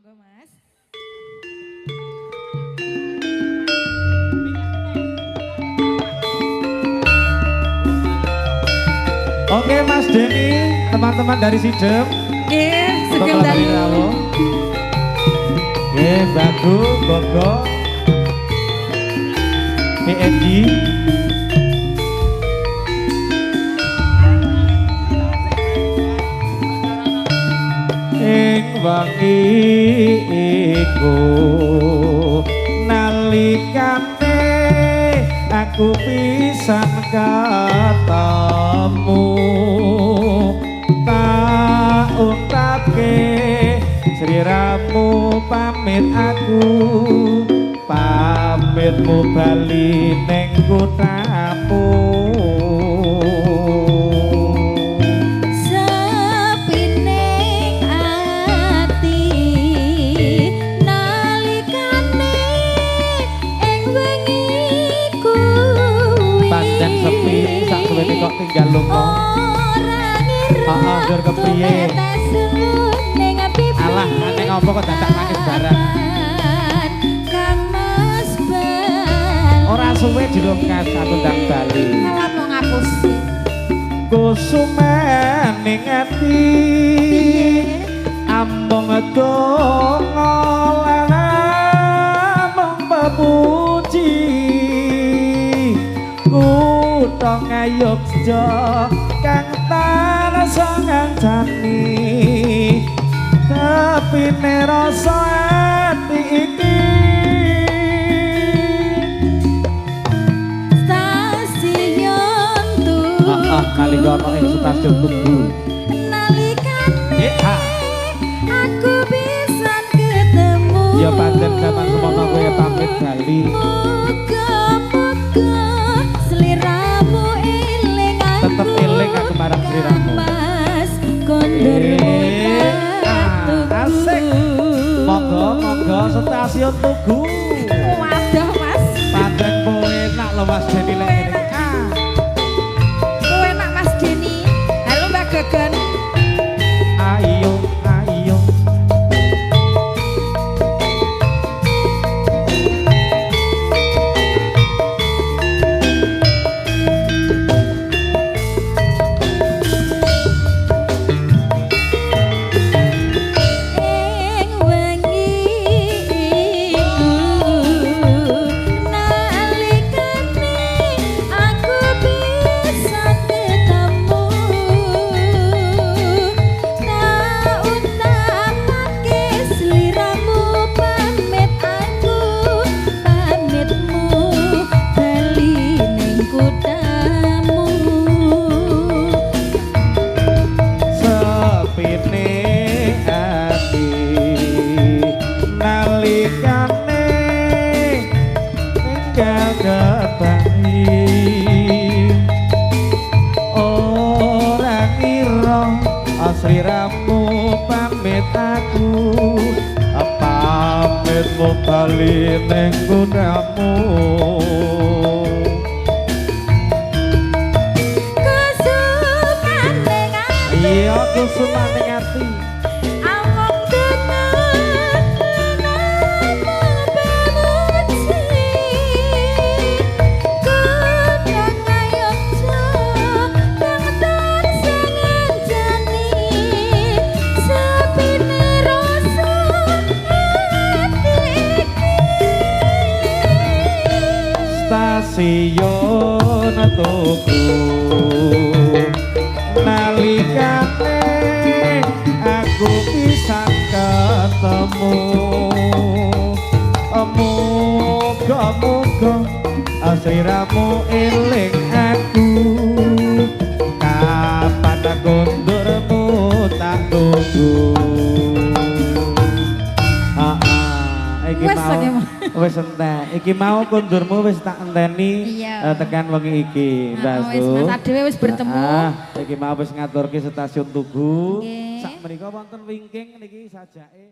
Monggo Mas. Oke Mas Denny, teman-teman dari Sidem. Nggih, sugeng dalu. Nggih, Bagu, Gogo, PNG. Ing wengi iku nalikane aku pisan ketemu tak ungkapke sliramu pamit aku pamitmu bali ning kuthamu. Kok tinggal lunga dur kepriye alah aneh ngopo kok dadak nangis barang ora suwe dilungkas aku ndang bali malah mau ngapus kusumen ning ati ambong donga lan memuji kutong Yogja kang tanasa ngancani tapi rasa ati iki stasiun Tugu kali kono ing stasiun Tugu nalikane aku bisa ketemu ya pancen sampean semono kowe pamit bali tetep eling aku marang sliramu Mas kondur asik monggo stasiun Tugu waduh Mas pancen kowe enak lho Mas Denny lek ngene kowe enak Mas Denny halo Mbak Gagan ayo ayo sliramu pamit aku pamitmu bali ning kuthamu kusuman ning ati iya kusuman ning ati among tenan stasiun Tugu nalikane aku bisa ketemu muga-muga sliramu eling aku kapan kondurmu tak tunggu wis entek iki mau kondurmu wis tak enteni tekan wengi iki Mbak wis Mas Adewe wis bertemu iki mau wis ngaturke stasiun Tugu sak menika wonten wingking niki sajake